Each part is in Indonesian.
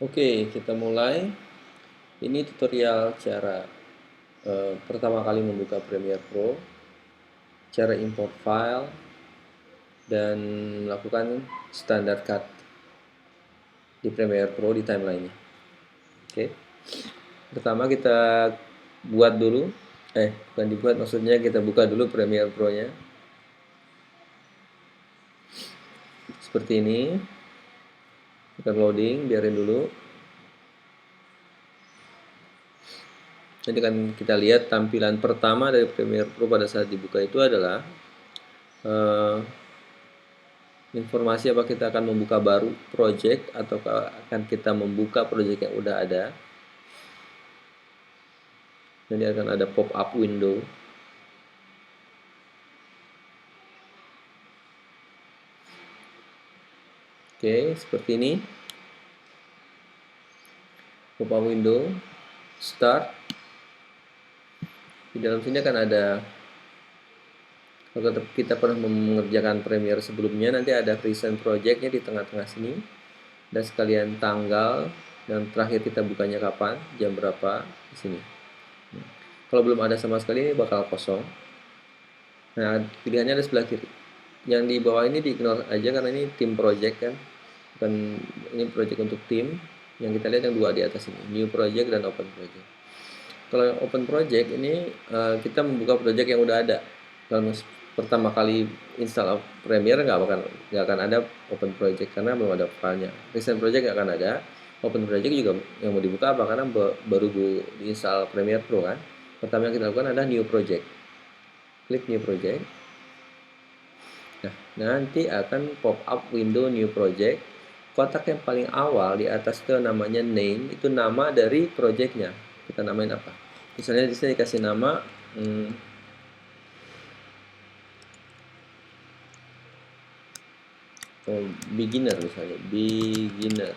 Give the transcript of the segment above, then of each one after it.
Oke, kita mulai. Ini tutorial cara pertama kali membuka Premiere Pro, cara import file, dan melakukan standar cut di Premiere Pro di timeline-nya. Oke, pertama kita buat dulu, bukan dibuat, maksudnya kita buka dulu Premiere Pro-nya. Seperti ini. Kita loading, biarin dulu. Nanti kan kita lihat tampilan pertama dari Premiere Pro pada saat dibuka itu adalah informasi apa kita akan membuka baru project atau akan kita membuka project yang udah ada. Nanti akan ada pop-up window. Oke, seperti ini. Pop-up window, start. Di dalam sini akan ada, kalau kita pernah mengerjakan Premiere sebelumnya, nanti ada present projectnya di tengah-tengah sini, dan sekalian tanggal dan terakhir kita bukanya kapan, jam berapa di sini. Kalau belum ada sama sekali ini bakal kosong. Nah, pilihannya ada sebelah kiri. Yang di bawah ini di-ignore aja karena ini tim project kan, bukan ini project untuk tim. Yang kita lihat yang dua di atas ini, new project dan open project. Kalau yang open project ini kita membuka project yang udah ada. Kalau pertama kali install Premiere nggak akan ada open project karena belum ada filenya. Recent project nggak akan ada. Open project juga yang mau dibuka apa karena baru diinstal Premiere Pro kan. Pertama yang kita lakukan adalah new project. Klik new project. Nah, nanti akan pop up window new project. Kotak yang paling awal di atas itu namanya name, itu nama dari projectnya. Kita namain apa? Misalnya di sini dikasih nama beginner misalnya, beginner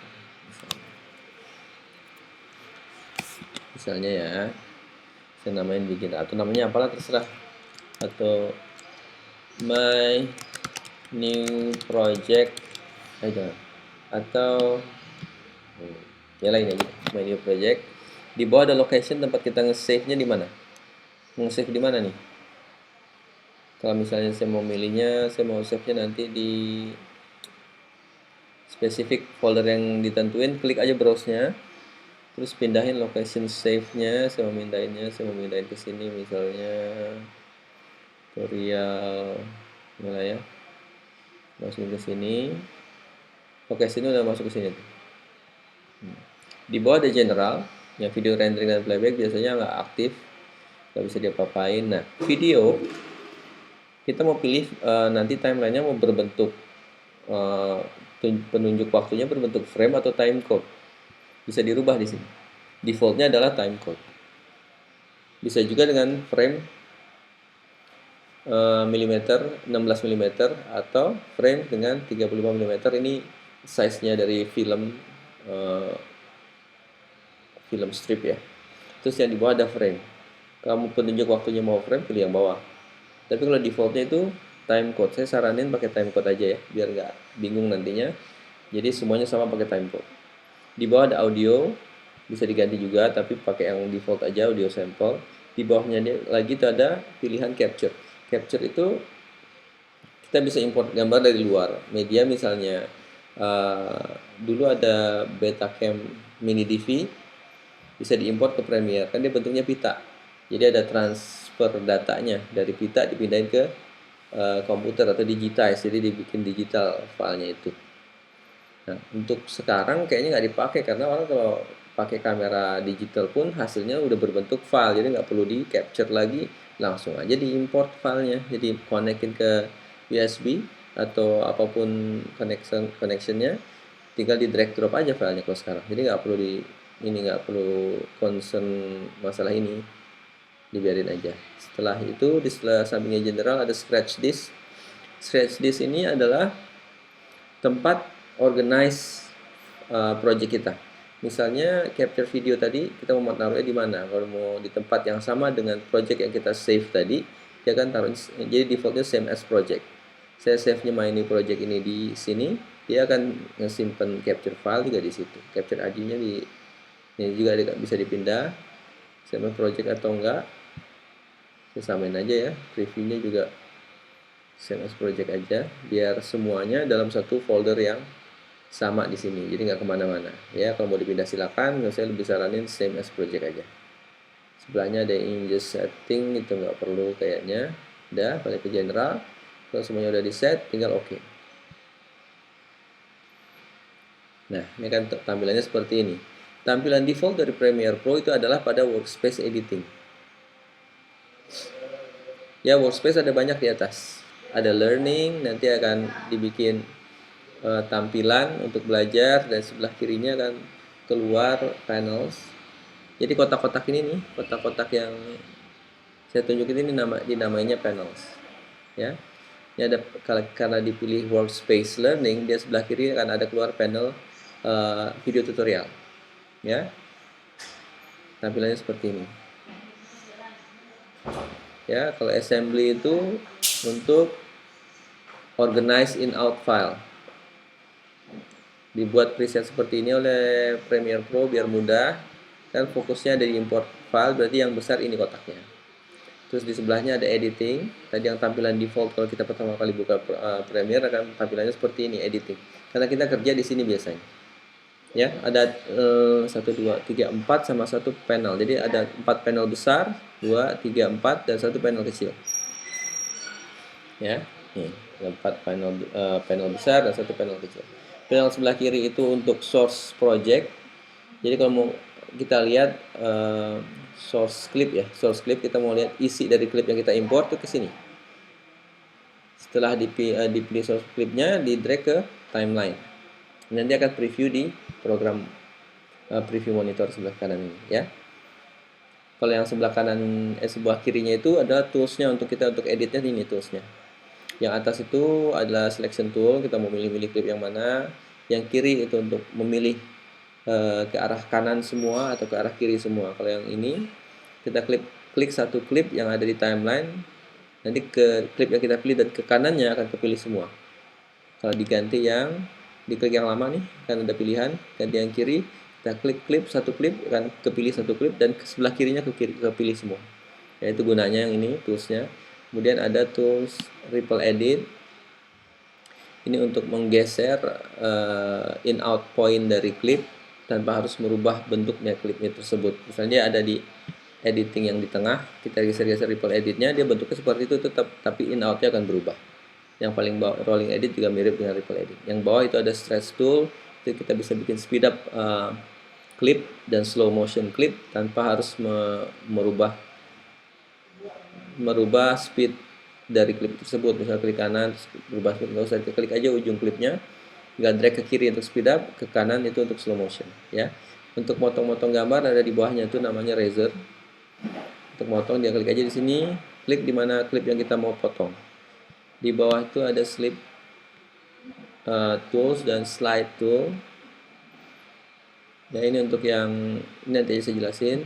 misalnya ya, saya namain beginner atau namanya apalah terserah, atau my new project aja, atau ya lain aja, my new project. Di bawah ada location tempat kita nge-save-nya di mana, nge-save di mana nih. Kalau misalnya saya mau milihnya, saya mau save-nya nanti di spesifik folder yang ditentuin, klik aja browse-nya, terus pindahin location save-nya. Saya mau mindahin ke sini misalnya tutorial mana ya, masukin ke sini. Oke, sini udah masuk ke sini tuh. Di bawah ada general, yang video rendering dan playback biasanya nggak aktif, nggak bisa diapa-apain. Nah, video kita mau pilih nanti timelinenya mau berbentuk penunjuk waktunya berbentuk frame atau timecode. Bisa dirubah di sini. Defaultnya adalah timecode. Bisa juga dengan frame milimeter 16 mm atau frame dengan 35 mm. Ini size-nya dari film strip ya. Terus yang di bawah ada frame. Kamu penunjuk waktunya mau frame, pilih yang bawah. Tapi kalau defaultnya itu timecode. Saya saranin pakai timecode aja ya, biar nggak bingung nantinya. Jadi semuanya sama pakai timecode. Di bawah ada audio, bisa diganti juga, tapi pakai yang default aja, audio sample. Di bawahnya lagi itu ada pilihan capture. Capture itu kita bisa import gambar dari luar media, misalnya dulu ada Betacam Mini DV, bisa diimport ke Premiere, kan dia bentuknya pita. Jadi ada transfer datanya dari pita dipindahin ke komputer atau digitize, jadi dibikin digital filenya itu. Nah, untuk sekarang kayaknya nggak dipakai karena orang kalau pakai kamera digital pun hasilnya udah berbentuk file, jadi nggak perlu di capture lagi, langsung aja diimport filenya. Jadi konekin ke USB atau apapun connectionnya, tinggal di drag drop aja filenya kalau sekarang. Jadi nggak perlu nggak perlu concern masalah ini, dibiarin aja. Setelah itu di sebelah sampingnya general ada scratch disk. Scratch disk ini adalah tempat organize project kita. Misalnya capture video tadi kita mau taruhnya di mana? Kalau mau di tempat yang sama dengan project yang kita save tadi, dia kan taruh, jadi defaultnya same as project. Saya save-nya my new project ini di sini. dia akan ngesimpan capture file juga di situ. Capture ID-nya ini juga bisa dipindah, sama project atau enggak. Saya samain aja ya, previewnya juga save as project aja, biar semuanya dalam satu folder yang sama di sini, jadi nggak kemana-mana. Ya, kalau mau dipindah silakan, saya lebih saranin save as project aja. Sebelahnya ada just setting, itu nggak perlu kayaknya. Udah, balik ke general. Kalau semuanya udah di set, tinggal oke. Nah, ini kan tampilannya seperti ini. Tampilan default dari Premiere Pro itu adalah pada workspace editing. Ya, workspace ada banyak di atas. Ada learning, nanti akan dibikin tampilan untuk belajar, dan sebelah kirinya akan keluar panels. Jadi kotak-kotak ini nih, kotak-kotak yang saya tunjukin ini dinamainya panels. Ya. Ini ada, karena dipilih workspace learning, dia sebelah kiri akan ada keluar panel video tutorial. Ya. Tampilannya seperti ini. Ya, kalau assembly itu untuk organize in out file. Dibuat preset seperti ini oleh Premiere Pro biar mudah. Kan fokusnya ada di import file, berarti yang besar ini kotaknya. Terus di sebelahnya ada editing. Tadi yang tampilan default kalau kita pertama kali buka Premiere akan tampilannya seperti ini, editing. Karena kita kerja di sini biasanya. Ya, ada 1, 2, 3, 4 sama satu panel. Jadi ada 4 panel besar, 2, 3, 4 dan satu panel kecil. Ya, nih, 4 panel besar dan satu panel kecil. Panel sebelah kiri itu untuk source project. Jadi kalau mau kita lihat source clip ya, source clip, kita mau lihat isi dari klip yang kita import itu ke sini. Setelah dipilih source clipnya, di drag ke timeline. Nanti akan preview di program preview monitor sebelah kanan ini ya. Kalau yang sebelah kanan sebelah kirinya itu adalah toolsnya untuk kita untuk editnya, ini toolsnya. Yang atas itu adalah selection tool, kita mau milih-milih klip yang mana. Yang kiri itu untuk memilih ke arah kanan semua atau ke arah kiri semua. Kalau yang ini kita klik satu klip yang ada di timeline, nanti ke klip yang kita pilih dan ke kanannya akan kepilih semua. Kalau diganti yang diklik yang lama nih, kan ada pilihan ganti yang kiri, kita klik satu klip akan kepilih satu klip, dan ke sebelah kirinya kepilih semua. Ya, itu gunanya yang ini toolsnya. Kemudian ada tools ripple edit. Ini untuk menggeser in out point dari klip tanpa harus merubah bentuknya klipnya tersebut. Misalnya ada di editing yang di tengah, kita geser-geser ripple editnya, dia bentuknya seperti itu tetap, tapi in outnya akan berubah. Yang paling bawah rolling edit juga mirip dengan ripple edit. Yang bawah itu ada stretch tool, itu kita bisa bikin speed up clip dan slow motion clip tanpa harus merubah speed dari klip tersebut. Misalnya klik kanan berubah speed, nggak usah, klik aja ujung klipnya, nggak drag ke kiri untuk speed up, ke kanan itu untuk slow motion ya. Untuk motong-motong gambar ada di bawahnya, itu namanya razor. Untuk motong dia klik aja di sini, klik di mana klip yang kita mau potong. Di bawah itu ada slip tools dan slide tool. Nah, ini untuk yang ini nanti saya jelasin.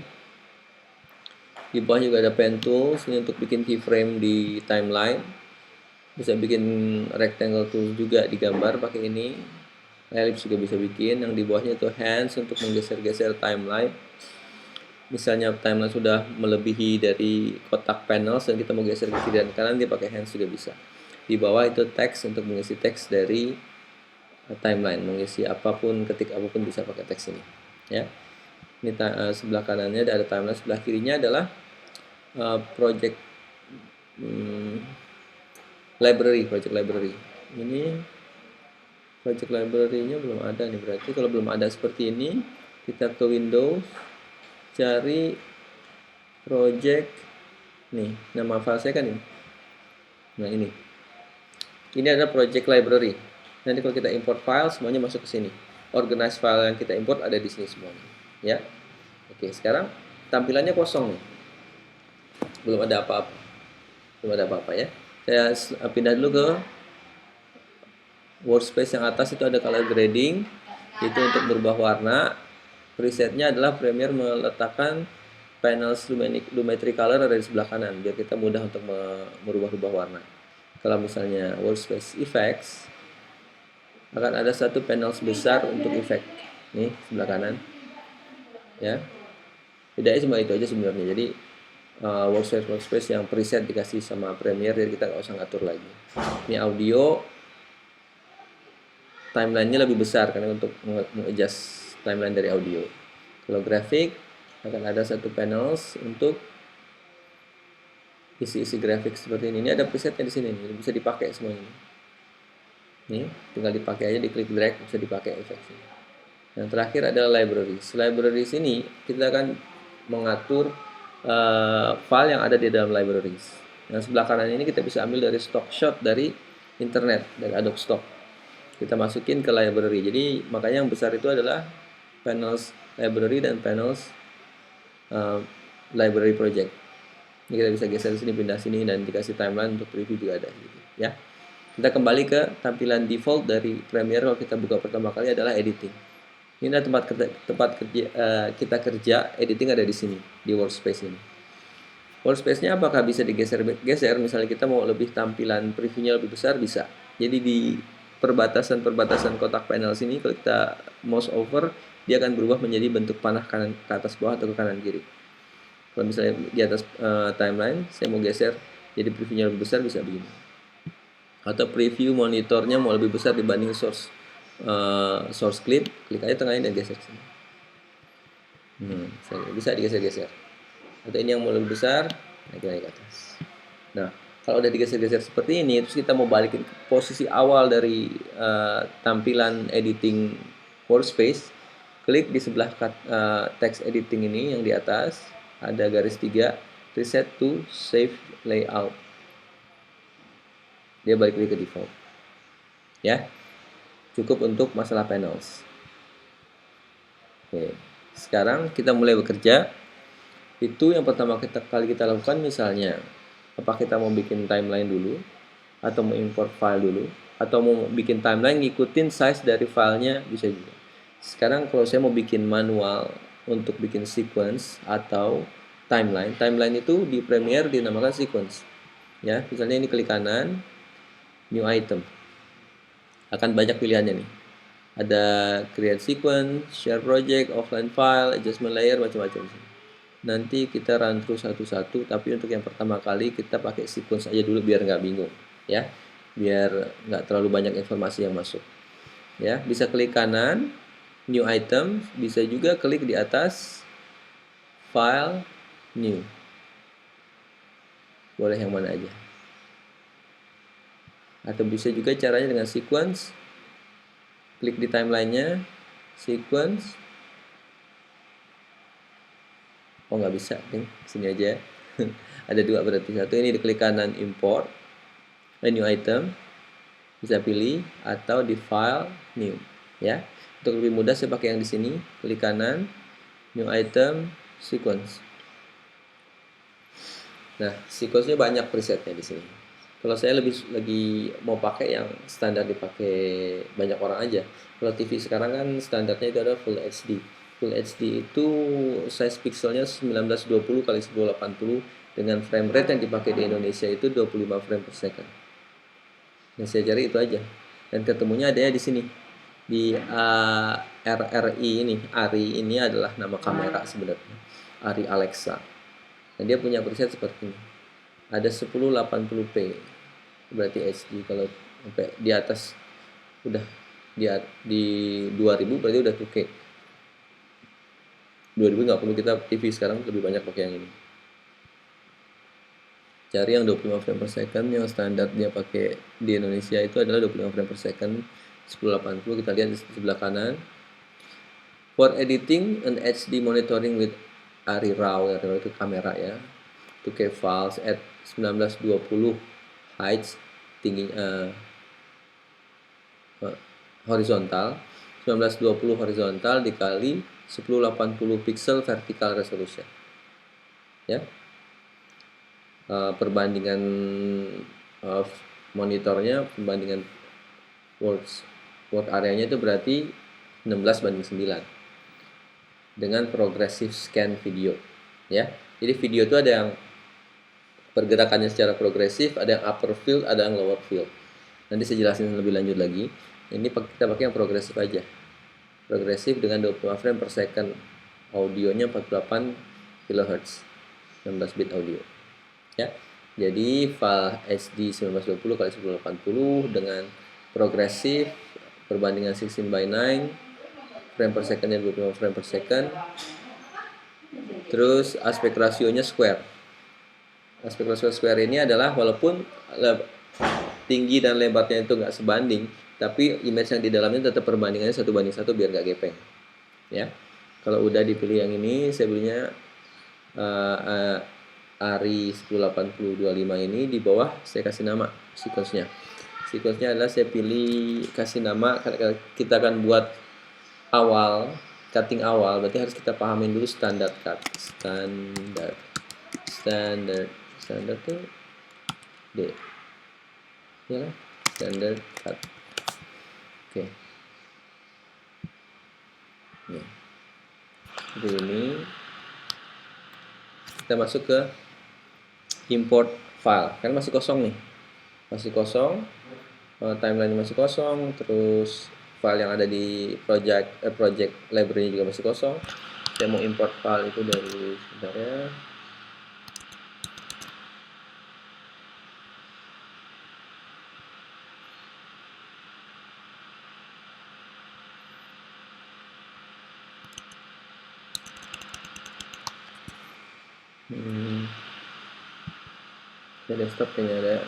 Di bawah juga ada pen tools, ini untuk bikin keyframe di timeline. Bisa bikin rectangle tool juga di gambar pakai ini. Ellipse juga bisa bikin. Yang di bawahnya itu hands untuk menggeser-geser timeline. Misalnya timeline sudah melebihi dari kotak panel dan kita mau geser ke kiri dan kanan, dia pakai hands juga bisa. Di bawah itu teks untuk mengisi teks dari timeline, mengisi apapun, ketik apapun bisa pakai teks ini ya. Ini sebelah kanannya ada timeline, sebelah kirinya adalah project library. Ini project library-nya belum ada nih, berarti kalau belum ada seperti ini, kita ke Windows, cari project, nih nama file saya kan ini. Nah, ini adalah project library. Nanti kalau kita import file, semuanya masuk ke sini. Organize file yang kita import ada di sini semuanya. Ya. Oke, sekarang tampilannya kosong nih. Belum ada apa-apa ya. Saya pindah dulu ke workspace yang atas, itu ada color grading. Itu untuk berubah warna. Presetnya adalah Premiere meletakkan panel Lumetri Color ada di sebelah kanan, biar kita mudah untuk merubah-rubah warna. Kalau misalnya workspace effects, akan ada satu panel besar untuk efek. Nih sebelah kanan, ya. Bedanya cuma itu aja sebenarnya. Jadi workspace yang preset dikasih sama Premiere, jadi kita nggak usah ngatur lagi. Ini audio, timelinenya lebih besar karena untuk mengadjust timeline dari audio. Kalau grafik akan ada satu panels untuk isi-isi grafik seperti ini. Ini ada presetnya di sini, ini bisa dipakai semuanya. Nih, tinggal dipakai aja, diklik drag bisa dipakai efeknya. Yang terakhir adalah libraries. Libraries ini kita akan mengatur file yang ada di dalam libraries. Yang sebelah kanan ini kita bisa ambil dari stock shot dari internet, dari Adobe Stock. Kita masukin ke library. Jadi makanya yang besar itu adalah panels library dan panels library project. Ini kita bisa geser sini, pindah sini, dan dikasih timeline untuk preview juga ada gitu, ya. Kita kembali ke tampilan default dari Premiere. Kalau kita buka pertama kali adalah editing. Ini adalah tempat kerja, kita kerja, editing ada di sini, di workspace ini. Workspace-nya apakah bisa digeser-geser? Misalnya kita mau lebih tampilan previewnya lebih besar, bisa. Jadi di perbatasan kotak panel sini, kalau kita mouse over, dia akan berubah menjadi bentuk panah kanan ke atas bawah atau ke kanan kiri. Kalau misalnya di atas timeline, saya mau geser jadi previewnya lebih besar, bisa begini. Atau preview monitornya mau lebih besar dibanding source clip, klik aja tengahnya dan geser sini. Bisa digeser-geser. Atau ini yang mau lebih besar, naik ke atas. Nah, kalau udah digeser-geser seperti ini, terus kita mau balikin ke posisi awal dari tampilan editing workspace, klik di sebelah text editing ini yang di atas, ada garis 3, reset to save layout. Dia balik lagi ke default. Ya, cukup untuk masalah panels. Oke, sekarang kita mulai bekerja. Itu yang pertama kali kita lakukan, misalnya apa kita mau bikin timeline dulu, atau mau import file dulu, atau mau bikin timeline ngikutin size dari filenya, bisa juga. Sekarang kalau saya mau bikin manual untuk bikin sequence atau timeline itu di Premiere dinamakan sequence. Ya, misalnya ini klik kanan, new item. Akan banyak pilihannya nih. Ada create sequence, share project, offline file, adjustment layer, macam-macam. Nanti kita run through satu-satu, tapi untuk yang pertama kali kita pakai sequence aja dulu biar nggak bingung, ya, biar nggak terlalu banyak informasi yang masuk. Ya, bisa klik kanan, new item, bisa juga klik di atas file, new. Boleh yang mana aja. Atau bisa juga caranya dengan sequence, klik di timelinenya, sequence. Oh, nggak bisa, nih sini aja. Ada dua berarti, satu ini diklik kanan import, new item, bisa pilih, atau di file new, ya. Untuk lebih mudah saya pakai yang di sini, klik kanan, new item, sequence. Nah, sequence-nya banyak presetnya di sini. Kalau saya lagi mau pakai yang standar dipakai banyak orang aja. Kalau TV sekarang kan standarnya itu ada Full HD. Full HD itu size pixelnya 1920 x 1080 dengan frame rate yang dipakai di Indonesia itu 25 frame per second. Yang saya cari itu aja. Dan ketemunya adanya di sini. Di RRI ini, ARI ini adalah nama kamera sebenarnya. ARI Alexa. Dan dia punya preset seperti ini. Ada 1080p. Berarti HD. Kalau sampai di atas udah di 2000 berarti udah 2K. 2000 nggak perlu kita TV sekarang lebih banyak pakai yang ini. Cari yang 25 frame per second, yang standar dia pakai di Indonesia itu adalah 25 frame per second 1080. Kita lihat di sebelah kanan. For editing and HD monitoring with ARRI RAW, itu kamera ya. 2K files at 1920 height tinggi horizontal, 1920 horizontal dikali 1080 pixel vertical resolution, ya. Perbandingan monitornya, perbandingan work area-nya itu berarti 16:9 dengan progressive scan video, ya. Jadi video itu ada yang pergerakannya secara progresif, ada yang upper field, ada yang lower field. Nanti saya jelasin lebih lanjut lagi. Ini kita pakai yang progresif aja. Progresif dengan 25 frame per second. Audionya 48 kHz. 16 bit audio. Ya. Jadi file HD 1920 x 1080 dengan progresif perbandingan 16:9, frame per secondnya 25 frame per second. Terus aspek rasionya square. Aspek rasio square ini adalah walaupun tinggi dan lebarnya itu nggak sebanding, tapi image yang di dalamnya tetap perbandingannya 1:1 biar nggak gepeng. Ya, kalau udah dipilih yang ini, saya belinya ARRI 108025 ini. Di bawah saya kasih nama sequence-nya. Sequence-nya adalah saya pilih kasih nama, kita akan buat awal, cutting awal, berarti harus kita pahamin dulu standar cut. Standar tuh D. Ya kan? Standard cut. Oke. Ya. Jadi ini kita masuk ke import file. Kan masih kosong nih. Masih kosong. Timeline masih kosong, terus file yang ada di project library juga masih kosong. Saya mau import file itu dari sebentar ya. Ini desktop kayaknya ada.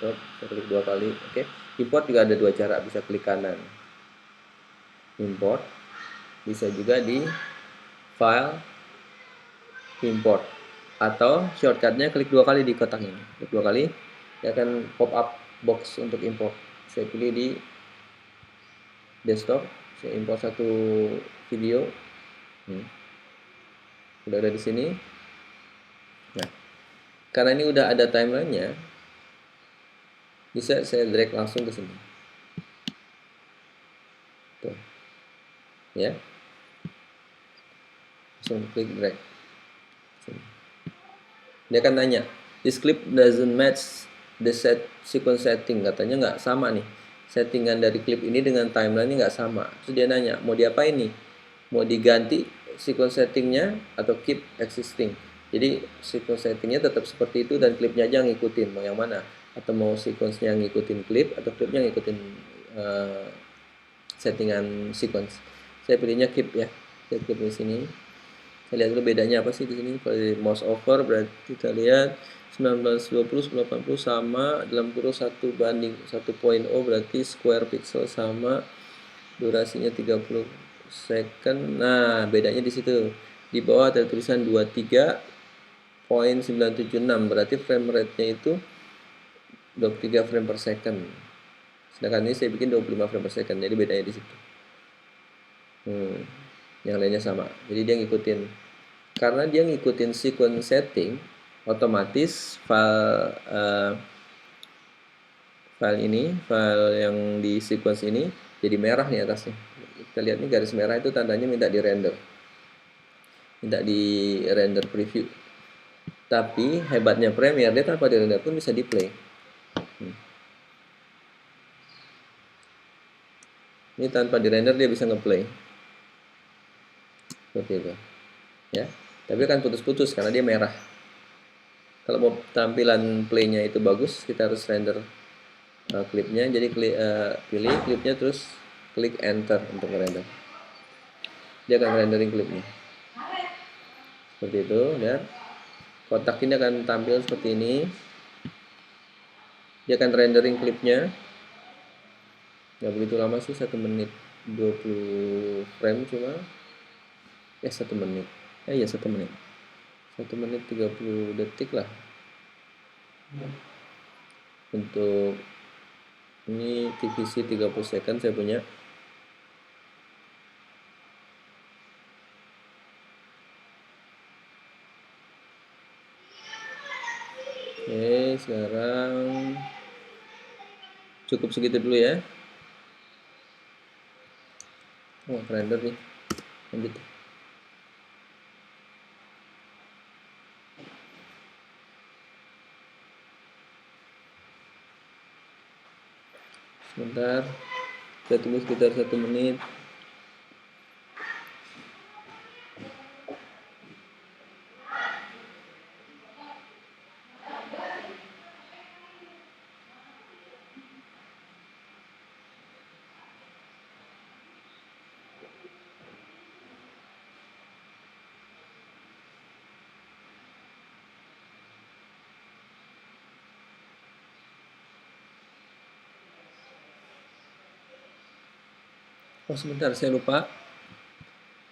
Stop, saya klik 2 kali. Oke. Import juga ada 2 cara, bisa klik kanan. Import, bisa juga di file import, atau shortcutnya klik 2 kali di kotak ini. Klik 2 kali, dia akan pop up box untuk import. Saya pilih di desktop, saya import satu video. Udah ada di sini. Nah, karena ini udah ada timelinenya, bisa saya drag langsung ke sini. Tuh. Ya. Langsung klik drag. Sini. Dia akan nanya, this clip doesn't match the sequence setting. Katanya nggak sama nih. Settingan dari klip ini dengan timeline ini nggak sama. Terus dia nanya, mau diapain nih? Mau diganti sequence settingnya atau keep existing? Jadi sequence settingnya tetap seperti itu dan klipnya aja ngikutin. Mau yang mana? Atau mau sequence-nya ngikutin klip atau klipnya ngikutin settingan sequence? Saya pilihnya keep ya. Saya keep di sini. Saya lihat dulu bedanya apa sih di sini. Kalau di mouse over berarti kita lihat 1920 1080 sama, dalam kurung 1:1.0 berarti square pixel sama, durasinya 30 second. Nah, bedanya di situ. Di bawah ada tulisan 23.976, berarti frame rate-nya itu 23 frame per second. Sedangkan ini saya bikin 25 frame per second, jadi bedanya di situ. Yang lainnya sama. Jadi dia ngikutin, karena dia ngikutin sequence setting, otomatis file yang di sequence ini jadi merah nih atasnya. Kita lihat nih garis merah itu tandanya minta di render preview. Tapi hebatnya Premiere, dia tanpa di render pun bisa di play. Ini tanpa di render dia bisa ngeplay seperti itu ya, tapi kan putus-putus karena dia merah. Kalau mau tampilan playnya itu bagus, kita harus render klipnya. Jadi pilih klipnya, terus klik enter untuk render. Dia akan rendering klipnya seperti itu ya. Kotak ini akan tampil seperti ini. Dia akan rendering klipnya. Nggak begitu lama sih, 1 menit 20 frame cuma. 1 menit. 1 menit. 1 menit 30 detik lah. Untuk ini TVC 30 second saya punya. Oke, sekarang cukup segitu dulu ya. Render nih. Lanjut. Sebentar. Kita tunggu sekitar 1 menit. Oh sebentar, saya lupa.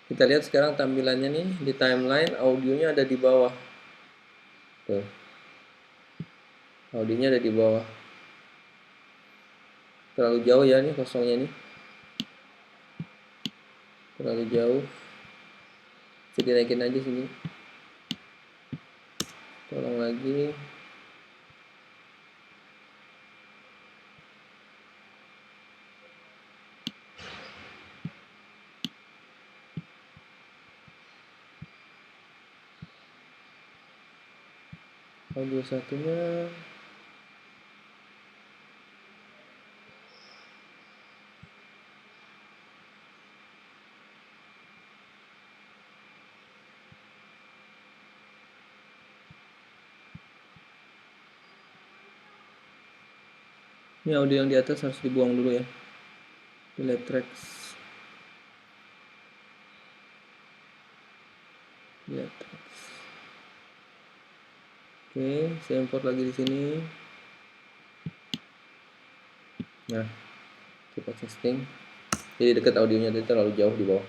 Kita lihat sekarang tampilannya nih di timeline, audionya ada di bawah. Tuh. Audionya ada di bawah. Terlalu jauh ya nih kosongnya nih. Terlalu jauh. Bisa dinaikin aja sini. Tolong lagi. Audio satunya. Ini audio yang di atas harus dibuang dulu ya. Delete tracks. Delete tracks. Oke, saya import lagi di sini. Nah, kita testing. Jadi dekat audionya tadi terlalu jauh di bawah.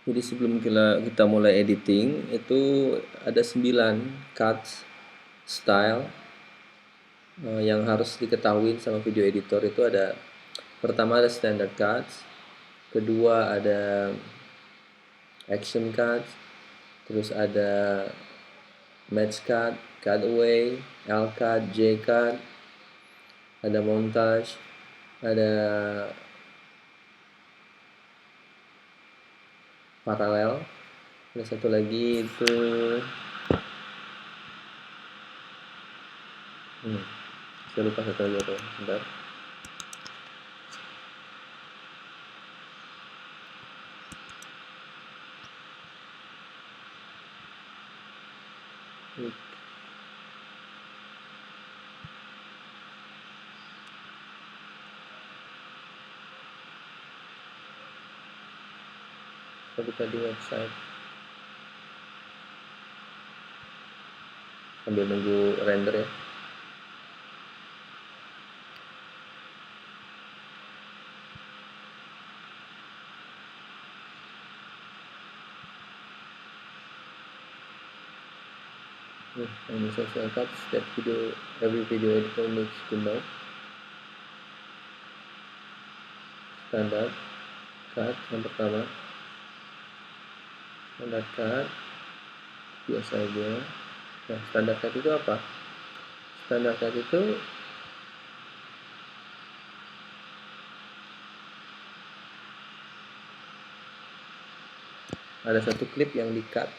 Jadi sebelum kita mulai editing itu ada 9 cuts style yang harus diketahui sama video editor. Itu ada, pertama ada standard cuts, kedua ada action cuts, terus ada match cut, cutaway, L cut, J cut, ada montage, ada paralel, ada satu lagi itu saya lupa satu lagi apa, sebentar. Saya buka di website sambil nunggu render ya. Ini social cuts that every video editor needs to know. Standard cut yang pertama, standard cut biasa aja. Nah, standard cut itu apa? Standard cut itu ada satu klip yang di-cut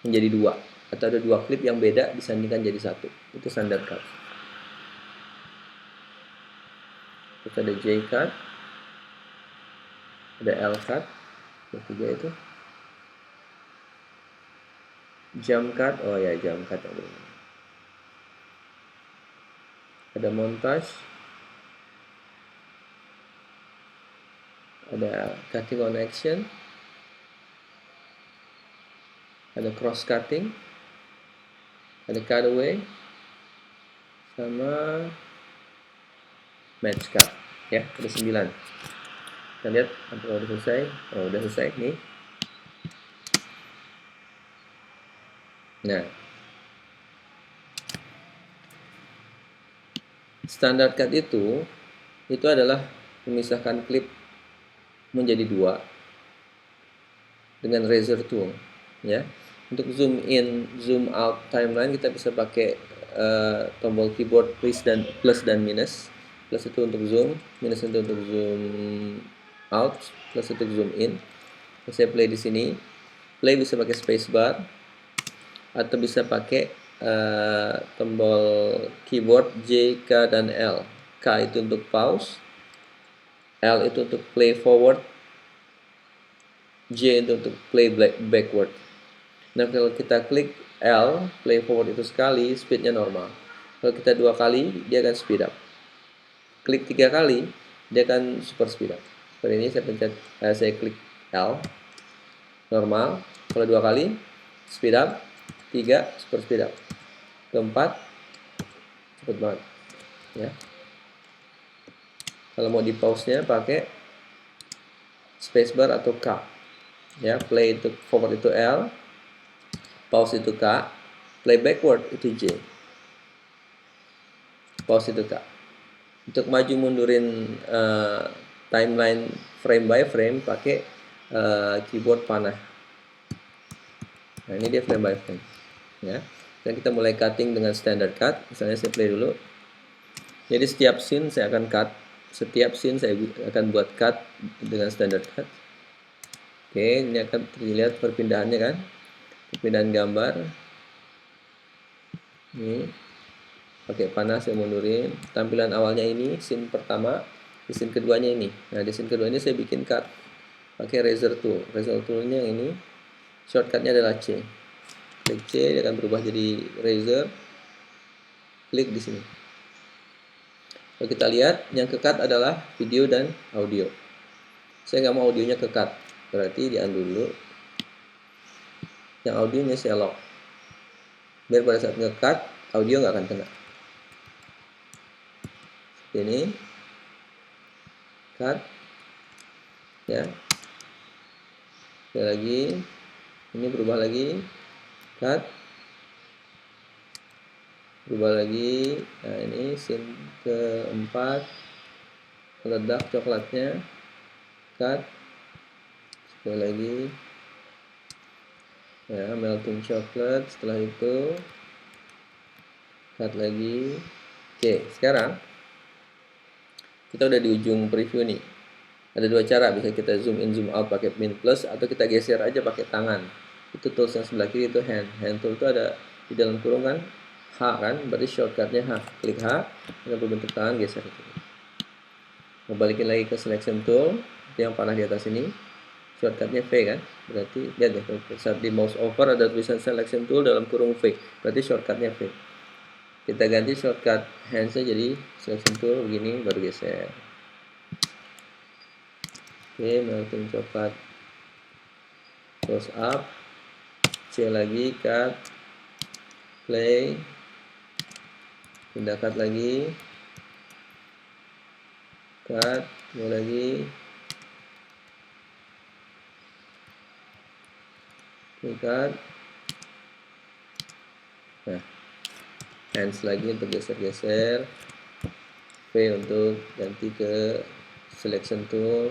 menjadi 2, atau ada 2 klip yang beda disandingkan jadi 1. Itu standard cut. Terus ada J cut, ada L cut, ketiga itu jump cut. Oh ya, jump cut ada montage, ada cutting on action, ada cross cutting, ada cutaway, sama match cut ya. Ada 9. Kita lihat apakah udah selesai. Oh, udah selesai nih. Nah, standard cut itu adalah memisahkan klip menjadi 2 dengan razor tool ya. Untuk zoom in, zoom out timeline kita bisa pakai tombol keyboard plus dan minus. Plus itu untuk zoom, minus itu untuk zoom out, plus itu zoom in. Saya play di sini. Play bisa pakai spacebar atau bisa pakai tombol keyboard J, K, dan L. K itu untuk pause, L itu untuk play forward, J itu untuk play backward. Nah, kalau kita klik L, play forward itu sekali, speednya normal. Kalau kita 2 kali, dia akan speed up. Klik 3 kali, dia akan super speed up. Seperti ini saya klik L, normal. Kalau 2 kali, speed up. 3, super speed up. Keempat, cepet banget. Ya. Kalau mau di pause-nya pakai spacebar atau K. Ya, play itu forward itu L, pause itu K, play backward itu J. Pause itu K. Untuk maju mundurin timeline frame by frame pakai keyboard panah. Nah, ini dia frame by frame. Ya. Dan kita mulai cutting dengan standard cut. Misalnya saya play dulu. Jadi setiap scene saya akan cut. Setiap scene saya akan buat cut dengan standard cut. Oke, ini akan terlihat perpindahannya kan. Perpindahan gambar. Ini pakai panah saya mundurin. Tampilan awalnya ini scene pertama, di scene keduanya ini. Nah, di scene kedua ini saya bikin cut pakai razor tool. Razor toolnya ini shortcutnya adalah C. Klik C, dia akan berubah jadi razor. Klik di sini. Kalau kita lihat, yang ke-cut adalah video dan audio. Saya nggak mau audionya ke-cut, berarti di-undo dulu. Yang audionya saya lock. Biar pada saat nge-cut, audio nggak akan kena. Seperti ini. Cut. Ya. Sekali lagi. Ini berubah lagi. Cut. Berubah lagi. Nah, ini scene keempat. Meledak coklatnya. Cut. Sekali lagi. Ya, melting chocolate. Setelah itu cut lagi. Oke, sekarang kita udah di ujung preview nih. Ada dua cara, bisa kita zoom in zoom out pakai min plus atau kita geser aja pakai tangan. Itu tools yang sebelah kiri itu hand. Hand tool itu ada di dalam kurung kan, H kan, berarti shortcutnya H. Klik H, kita berbentuk tangan, geser itu. Mau balikin lagi ke selection tool, yang panah di atas ini, shortcutnya V kan, berarti lihat deh, saat di mouse over ada tulisan selection tool dalam kurung V, berarti shortcutnya V. Kita ganti shortcut hands-nya jadi selection tool begini, baru geser. Oke, melting coklat, close up, C lagi, cut, play, pindah cut lagi, cut, play lagi, cut. Nah, hands lagi untuk geser-geser, V untuk ganti ke selection tool,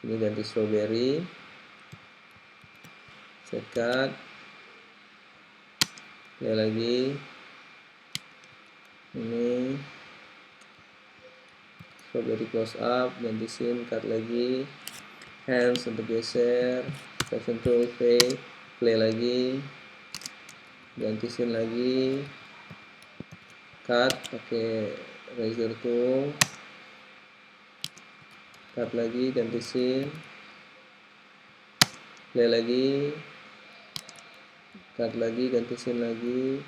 sini ganti strawberry, set cut, play lagi, ini strawberry close up, ganti scene, cut lagi, hands untuk geser, selection tool, V, play lagi, ganti scene lagi, cut pakai razor tool, cut lagi, ganti scene, play lagi, cut lagi, ganti scene lagi,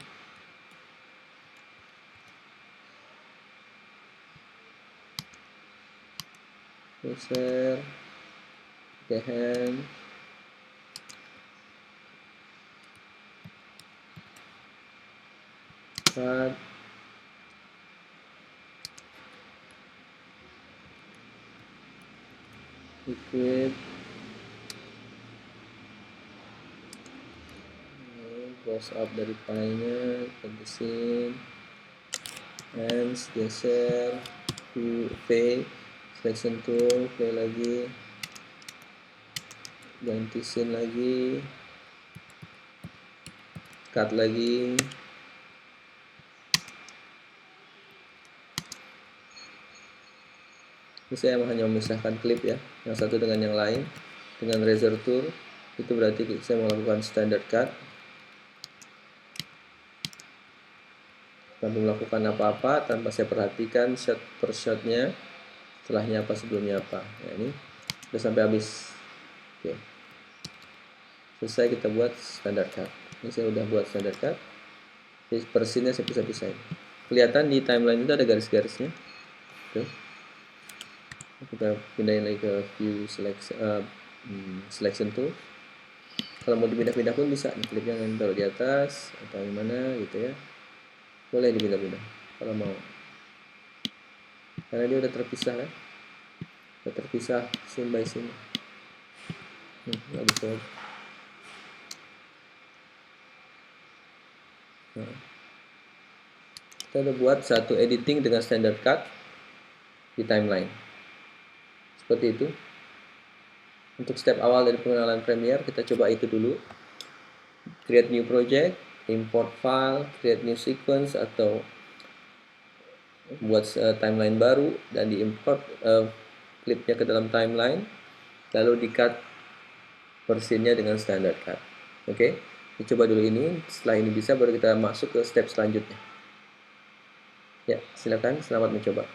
geser, pakai hand, cut, equip, close up dari pie-nya, ganti scene, hands, geser, V, selection tool, play lagi, ganti scene lagi, cut lagi. Ini saya hanya memisahkan klip ya, yang satu dengan yang lain dengan razor tool. Itu berarti saya melakukan standard cut tanpa melakukan apa-apa, tanpa saya perhatikan shot per shotnya, setelahnya apa, sebelumnya apa. Nah, ini sudah sampai habis. Oke, selesai kita buat standard cut. Ini saya udah buat standard cut. Jadi per scene-nya saya pisah-pisahin. Kelihatan di timeline itu ada garis-garisnya. Oke. Kita pindahin lagi ke view selection tool. Kalau mau dipindah-pindah pun bisa, klipnya yang taruh di atas atau gimana gitu ya, boleh dipindah-pindah kalau mau, karena dia udah terpisah kan, udah terpisah scene by scene. Bagus banget. Nah, kita udah buat satu editing dengan standard cut di timeline seperti itu. Untuk step awal dari pengenalan Premiere, kita coba itu dulu. Create new project, import file, create new sequence, atau buat timeline baru dan diimport klipnya ke dalam timeline, lalu di-cut per scene-nya dengan standard cut. Oke, kita coba dulu ini. Setelah ini bisa, baru kita masuk ke step selanjutnya. Ya, silakan, selamat mencoba.